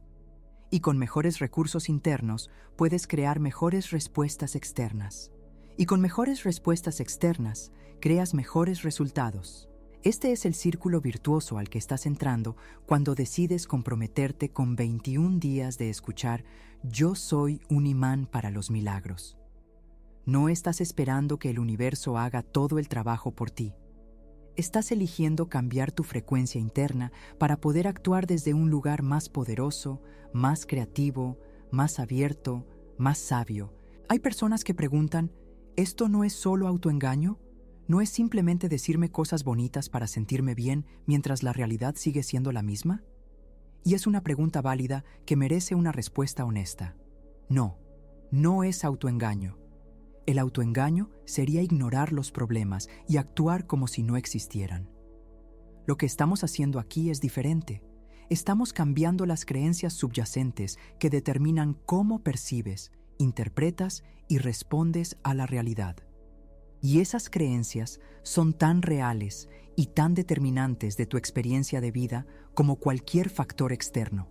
Y con mejores recursos internos puedes crear mejores respuestas externas. Y con mejores respuestas externas creas mejores resultados. Este es el círculo virtuoso al que estás entrando cuando decides comprometerte con 21 días de escuchar Yo soy un imán para los milagros. No estás esperando que el universo haga todo el trabajo por ti. Estás eligiendo cambiar tu frecuencia interna para poder actuar desde un lugar más poderoso, más creativo, más abierto, más sabio. Hay personas que preguntan, ¿esto no es solo autoengaño? ¿No es simplemente decirme cosas bonitas para sentirme bien mientras la realidad sigue siendo la misma? Y es una pregunta válida que merece una respuesta honesta. No, no es autoengaño. El autoengaño sería ignorar los problemas y actuar como si no existieran. Lo que estamos haciendo aquí es diferente. Estamos cambiando las creencias subyacentes que determinan cómo percibes, interpretas y respondes a la realidad. Y esas creencias son tan reales y tan determinantes de tu experiencia de vida como cualquier factor externo.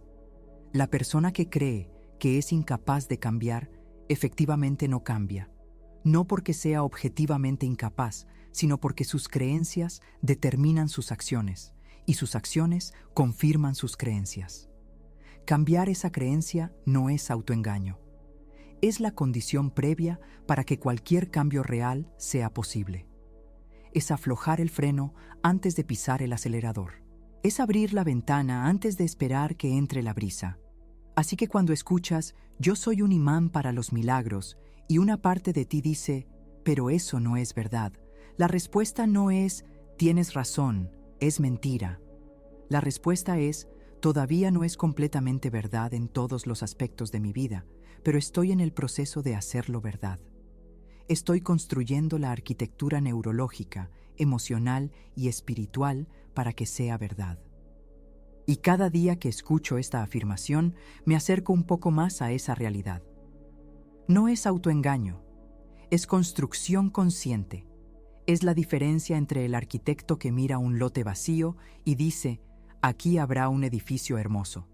La persona que cree que es incapaz de cambiar, efectivamente no cambia. No porque sea objetivamente incapaz, sino porque sus creencias determinan sus acciones, y sus acciones confirman sus creencias. Cambiar esa creencia no es autoengaño. Es la condición previa para que cualquier cambio real sea posible. Es aflojar el freno antes de pisar el acelerador. Es abrir la ventana antes de esperar que entre la brisa. Así que cuando escuchas Yo soy un imán para los milagros y una parte de ti dice, pero eso no es verdad, la respuesta no es, tienes razón, es mentira. La respuesta es, todavía no es completamente verdad en todos los aspectos de mi vida, pero estoy en el proceso de hacerlo verdad. Estoy construyendo la arquitectura neurológica, emocional y espiritual para que sea verdad. Y cada día que escucho esta afirmación, me acerco un poco más a esa realidad. No es autoengaño, es construcción consciente. Es la diferencia entre el arquitecto que mira un lote vacío y dice, aquí habrá un edificio hermoso,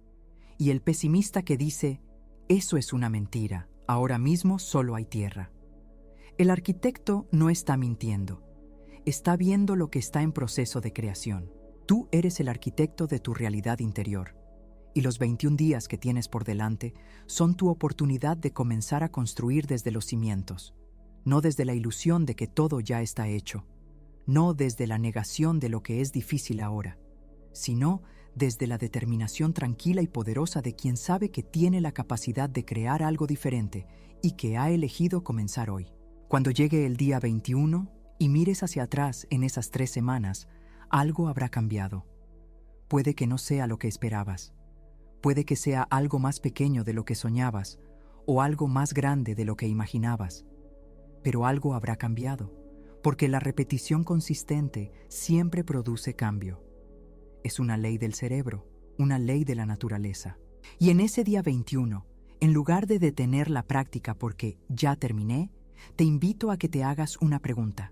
y el pesimista que dice, eso es una mentira, ahora mismo solo hay tierra. El arquitecto no está mintiendo, está viendo lo que está en proceso de creación. Tú eres el arquitecto de tu realidad interior, y los 21 días que tienes por delante son tu oportunidad de comenzar a construir desde los cimientos, no desde la ilusión de que todo ya está hecho, no desde la negación de lo que es difícil ahora, sino desde la determinación tranquila y poderosa de quien sabe que tiene la capacidad de crear algo diferente y que ha elegido comenzar hoy. Cuando llegue el día 21 y mires hacia atrás en esas 3 semanas, algo habrá cambiado. Puede que no sea lo que esperabas. Puede que sea algo más pequeño de lo que soñabas o algo más grande de lo que imaginabas. Pero algo habrá cambiado, porque la repetición consistente siempre produce cambio. Es una ley del cerebro, una ley de la naturaleza. Y en ese día 21, en lugar de detener la práctica porque ya terminé, te invito a que te hagas una pregunta.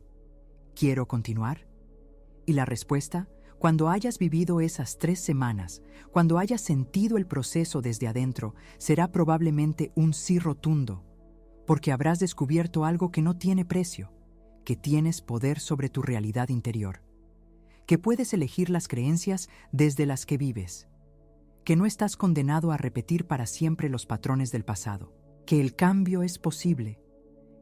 ¿Quiero continuar? Y la respuesta, cuando hayas vivido esas 3 semanas, cuando hayas sentido el proceso desde adentro, será probablemente un sí rotundo, porque habrás descubierto algo que no tiene precio, que tienes poder sobre tu realidad interior, que puedes elegir las creencias desde las que vives, que no estás condenado a repetir para siempre los patrones del pasado, que el cambio es posible,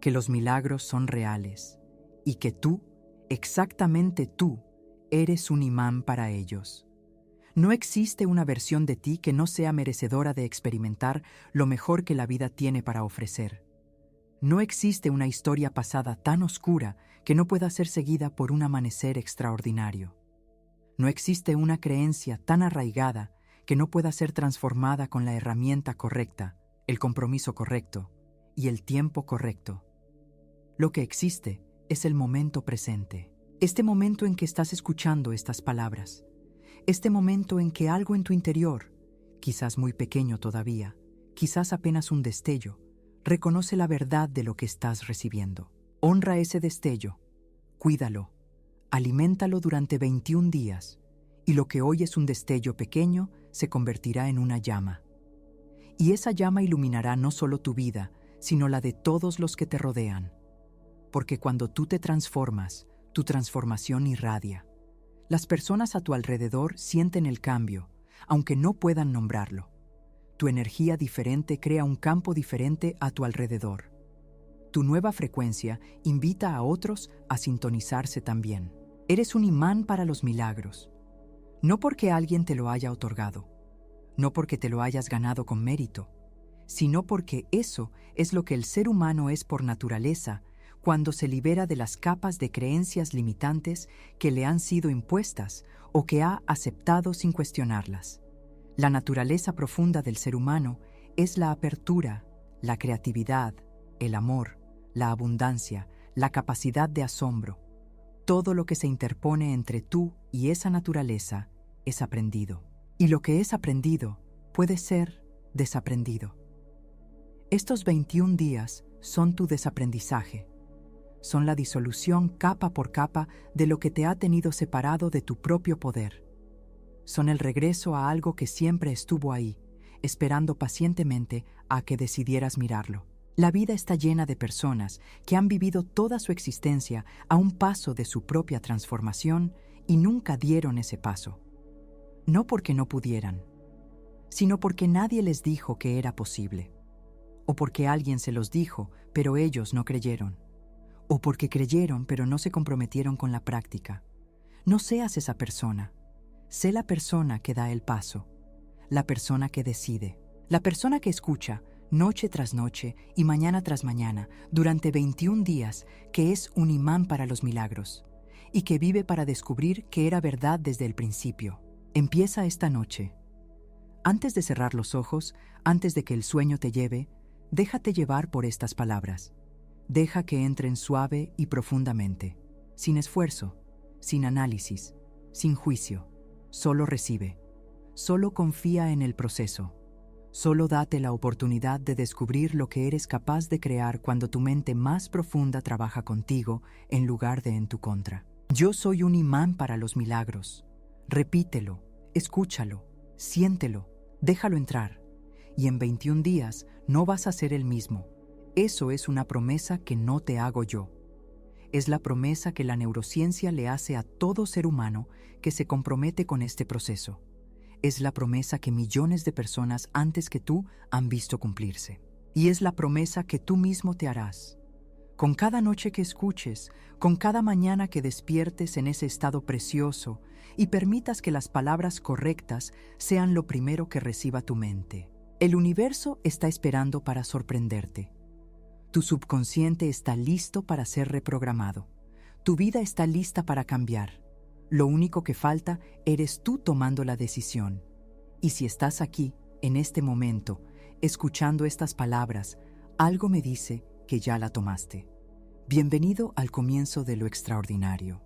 que los milagros son reales y que tú, exactamente tú, eres un imán para ellos. No existe una versión de ti que no sea merecedora de experimentar lo mejor que la vida tiene para ofrecer. No existe una historia pasada tan oscura que no pueda ser seguida por un amanecer extraordinario. No existe una creencia tan arraigada que no pueda ser transformada con la herramienta correcta, el compromiso correcto y el tiempo correcto. Lo que existe es el momento presente. Este momento en que estás escuchando estas palabras. Este momento en que algo en tu interior, quizás muy pequeño todavía, quizás apenas un destello, reconoce la verdad de lo que estás recibiendo. Honra ese destello, cuídalo, aliméntalo durante 21 días, y lo que hoy es un destello pequeño se convertirá en una llama. Y esa llama iluminará no solo tu vida, sino la de todos los que te rodean. Porque cuando tú te transformas, tu transformación irradia. Las personas a tu alrededor sienten el cambio, aunque no puedan nombrarlo. Tu energía diferente crea un campo diferente a tu alrededor. Tu nueva frecuencia invita a otros a sintonizarse también. Eres un imán para los milagros. No porque alguien te lo haya otorgado, no porque te lo hayas ganado con mérito, sino porque eso es lo que el ser humano es por naturaleza cuando se libera de las capas de creencias limitantes que le han sido impuestas o que ha aceptado sin cuestionarlas. La naturaleza profunda del ser humano es la apertura, la creatividad, el amor, la abundancia, la capacidad de asombro. Todo lo que se interpone entre tú y esa naturaleza es aprendido. Y lo que es aprendido puede ser desaprendido. Estos 21 días son tu desaprendizaje. Son la disolución capa por capa de lo que te ha tenido separado de tu propio poder. Son el regreso a algo que siempre estuvo ahí, esperando pacientemente a que decidieras mirarlo. La vida está llena de personas que han vivido toda su existencia a un paso de su propia transformación y nunca dieron ese paso. No porque no pudieran, sino porque nadie les dijo que era posible. O porque alguien se los dijo, pero ellos no creyeron. O porque creyeron, pero no se comprometieron con la práctica. No seas esa persona. Sé la persona que da el paso, la persona que decide, la persona que escucha noche tras noche y mañana tras mañana durante 21 días, que es un imán para los milagros y que vive para descubrir que era verdad desde el principio. Empieza esta noche. Antes de cerrar los ojos, antes de que el sueño te lleve, déjate llevar por estas palabras. Deja que entren suave y profundamente, sin esfuerzo, sin análisis, sin juicio. Solo recibe. Solo confía en el proceso. Solo date la oportunidad de descubrir lo que eres capaz de crear cuando tu mente más profunda trabaja contigo en lugar de en tu contra. Yo soy un imán para los milagros. Repítelo, escúchalo, siéntelo, déjalo entrar. Y en 21 días no vas a ser el mismo. Eso es una promesa que no te hago yo. Es la promesa que la neurociencia le hace a todo ser humano que se compromete con este proceso. Es la promesa que millones de personas antes que tú han visto cumplirse. Y es la promesa que tú mismo te harás. Con cada noche que escuches, con cada mañana que despiertes en ese estado precioso y permitas que las palabras correctas sean lo primero que reciba tu mente. El universo está esperando para sorprenderte. Tu subconsciente está listo para ser reprogramado. Tu vida está lista para cambiar. Lo único que falta eres tú tomando la decisión. Y si estás aquí, en este momento, escuchando estas palabras, algo me dice que ya la tomaste. Bienvenido al comienzo de lo extraordinario.